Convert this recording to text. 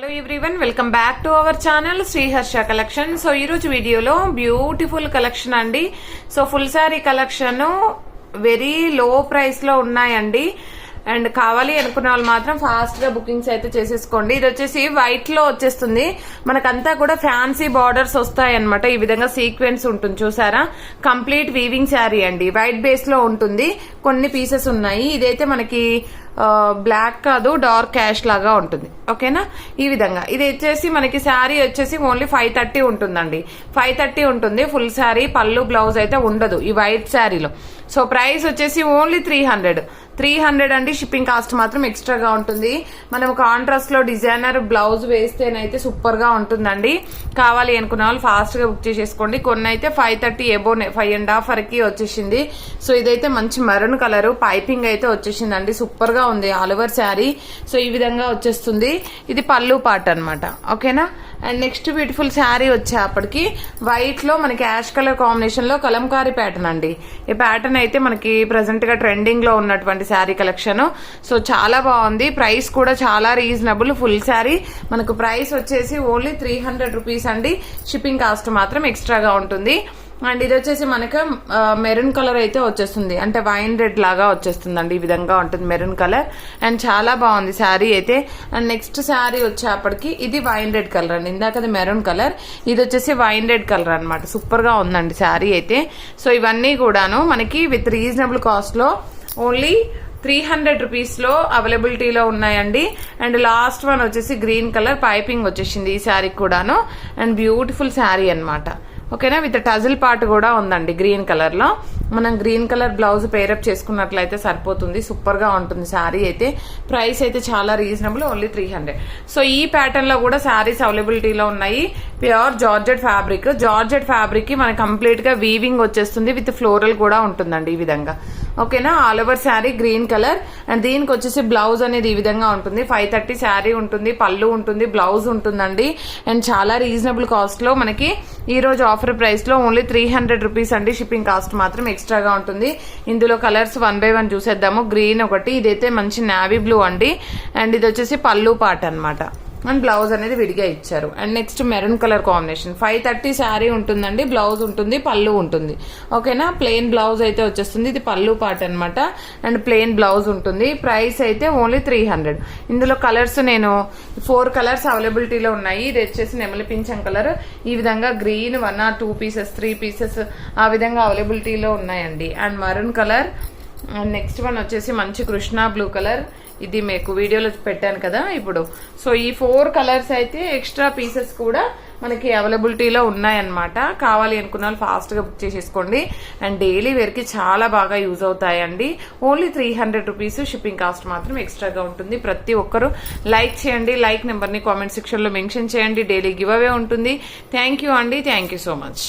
Hello everyone, welcome back to our channel Sriharsha collection. So ఈ రోజు వీడియోలో బ్యూటిఫుల్ కలెక్షన్ అండి. So full sari collection very low price లో ఉన్నాయండి. అండ్ కావాలి అనుకున్న వాళ్ళు మాత్రం ఫాస్ట్ గా బుకింగ్స్ అయితే చేసేసుకోండి. ఇది వచ్చేసి వైట్ లో వచ్చేస్తుంది. మనకంతా కూడా ఫ్యాన్సీ బార్డర్స్ వస్తాయి అనమాట. ఈ విధంగా సీక్వెన్స్ ఉంటుంది చూసారా. కంప్లీట్ వీవింగ్ శారీ అండి. వైట్ బేస్ లో ఉంటుంది. కొన్ని పీసెస్ ఉన్నాయి. ఇదైతే మనకి బ్లాక్ కాదు, డార్క్ క్యాష్ లాగా ఉంటుంది. ఓకేనా, ఈ విధంగా ఇది వచ్చేసి మనకి శారీ వచ్చేసి ఓన్లీ 530 ఉంటుందండి. 530 ఉంటుంది ఫుల్ శారీ. పళ్ళు బ్లౌజ్ అయితే ఉండదు ఈ వైట్ శారీలో. సో ప్రైస్ వచ్చేసి ఓన్లీ 300 అండి. షిప్పింగ్ కాస్ట్ మాత్రం ఎక్స్ట్రాగా ఉంటుంది. మనం కాంట్రాస్ట్ లో డిజైనర్ బ్లౌజ్ వేస్తేనైతే సూపర్ గా ఉంటుందండి. కావాలి అనుకున్న వాళ్ళు ఫాస్ట్ గా బుక్ చేసేసుకోండి. కొన్ని అయితే 530 ఎబో 5.5 వరకు వచ్చేసింది. సో ఇదైతే మంచి మెరూన్ కలర్ పైపింగ్ అయితే వచ్చేసిందండి. సూపర్ గా ఉంది ఆల్ ఓవర్ శారీ. సో ఈ విధంగా వచ్చేస్తుంది. ఇది పళ్ళు పార్ట్ అనమాట. ఓకేనా. అండ్ నెక్స్ట్ బ్యూటిఫుల్ శారీ వచ్చేప్పటికి వైట్ లో మనకి యాష్ కలర్ కాంబినేషన్ లో కలంకారీ ప్యాటర్న్ అండి. ఈ ప్యాటర్న్ అయితే మనకి ప్రెసెంట్ గా ట్రెండింగ్ లో ఉన్నటువంటి శారీ కలెక్షన్. సో చాలా బాగుంది. ప్రైస్ కూడా చాలా రీజనబుల్. ఫుల్ శారీ మనకు ప్రైస్ వచ్చేసి ఓన్లీ 300 రూపీస్ అండి. షిప్పింగ్ కాస్ట్ మాత్రం ఎక్స్ట్రాగా ఉంటుంది. అండ్ ఇది వచ్చేసి మనకు మెరూన్ కలర్ అయితే వచ్చేస్తుంది. అంటే వైన్ రెడ్ లాగా వచ్చేస్తుంది అండి. ఈ విధంగా ఉంటుంది మెరూన్ కలర్. అండ్ చాలా బాగుంది శారీ అయితే. అండ్ నెక్స్ట్ శారీ వచ్చేప్పటికి ఇది వైన్ రెడ్ కలర్ అండి. ఇందాక మెరూన్ కలర్, ఇది వచ్చేసి వైన్ రెడ్ కలర్ అనమాట. సూపర్ గా ఉందండి శారీ అయితే. సో ఇవన్నీ కూడాను మనకి విత్ రీజనబుల్ కాస్ట్ లో ఓన్లీ 300 రూపీస్ లో అవైలబిలిటీలో ఉన్నాయండి. అండ్ లాస్ట్ వన్ వచ్చేసి గ్రీన్ కలర్ పైపింగ్ వచ్చేసింది ఈ శారీ కూడాను. అండ్ బ్యూటిఫుల్ శారీ అనమాట. ఓకేనా, విత్ టజిల్ పార్ట్ కూడా ఉందండి గ్రీన్ కలర్ లో. మనం గ్రీన్ కలర్ బ్లౌజ్ పేరప్ చేసుకున్నట్లయితే సరిపోతుంది. సూపర్ గా ఉంటుంది శారీ అయితే. ప్రైస్ అయితే చాలా రీజనబుల్, ఓన్లీ 300. సో ఈ ప్యాటర్న్ లో కూడా శారీస్ అవైలబిలిటీలో ఉన్నాయి. Pure georgette fabric. Georgette fabric కి మనకి కంప్లీట్ గా వీవింగ్ వచ్చేస్తుంది. విత్ ఫ్లోరల్ కూడా ఉంటుందండి ఈ విధంగా. ఓకేనా, all over sari green colour. And దీనికి వచ్చేసి బ్లౌజ్ అనేది ఈ విధంగా ఉంటుంది. 530 శారీ ఉంటుంది, పళ్ళు ఉంటుంది, బ్లౌజ్ ఉంటుందండి. అండ్ చాలా రీజనబుల్ కాస్ట్ లో మనకి ఈ రోజు ఆఫర్ ప్రైస్ లో ఓన్లీ 300 రూపీస్ అండి. షిప్పింగ్ కాస్ట్ మాత్రం ఎక్స్ట్రాగా ఉంటుంది. ఇందులో కలర్స్ 1 by 1 చూసేద్దాము. గ్రీన్ ఒకటి, ఇదైతే మంచి నావీ బ్లూ అండి. అండ్ ఇది వచ్చేసి పళ్ళు పార్ట్ అనమాట. అండ్ బ్లౌజ్ అనేది విడిగా ఇచ్చారు. And next maroon colour combination. 530 sari ఉంటుందండి. బ్లౌజ్ ఉంటుంది, పళ్ళు ఉంటుంది. ఓకేనా, ప్లెయిన్ బ్లౌజ్ అయితే వచ్చేస్తుంది. ఇది పళ్ళు పార్ట్ అనమాట. అండ్ ప్లెయిన్ బ్లౌజ్ ఉంటుంది. ప్రైస్ అయితే ఓన్లీ 300. ఇందులో కలర్స్ నేను 4 కలర్స్ అవైలబిలిటీలో ఉన్నాయి. ఇది వచ్చేసి నెమలి పింఛం కలర్. ఈ విధంగా గ్రీన్ 1 or 2 pieces 3 pieces ఆ విధంగా అవైలబిలిటీలో ఉన్నాయండి. And maroon colour. And next one వచ్చేసి మంచి కృష్ణ బ్లూ కలర్. ఇది మీకు వీడియోలో పెట్టాను కదా ఇప్పుడు. సో ఈ 4 కలర్స్ అయితే ఎక్స్ట్రా పీసెస్ కూడా మనకి అవైలబిలిటీలో ఉన్నాయన్నమాట. కావాలి అనుకున్న వాళ్ళు ఫాస్ట్ గా బుక్ చేసేసుకోండి. అండ్ డైలీ వేర్ కి చాలా బాగా యూజ్ అవుతాయండి. Only 300 rupees. షిప్పింగ్ కాస్ట్ మాత్రం ఎక్స్ట్రాగా ఉంటుంది. ప్రతి ఒక్కరు లైక్ చేయండి. లైక్ నెంబర్ ని కామెంట్ సెక్షన్ లో మెన్షన్ చేయండి. డైలీ గివ్ అవే ఉంటుంది. థ్యాంక్ యూ అండి. Thank you so much.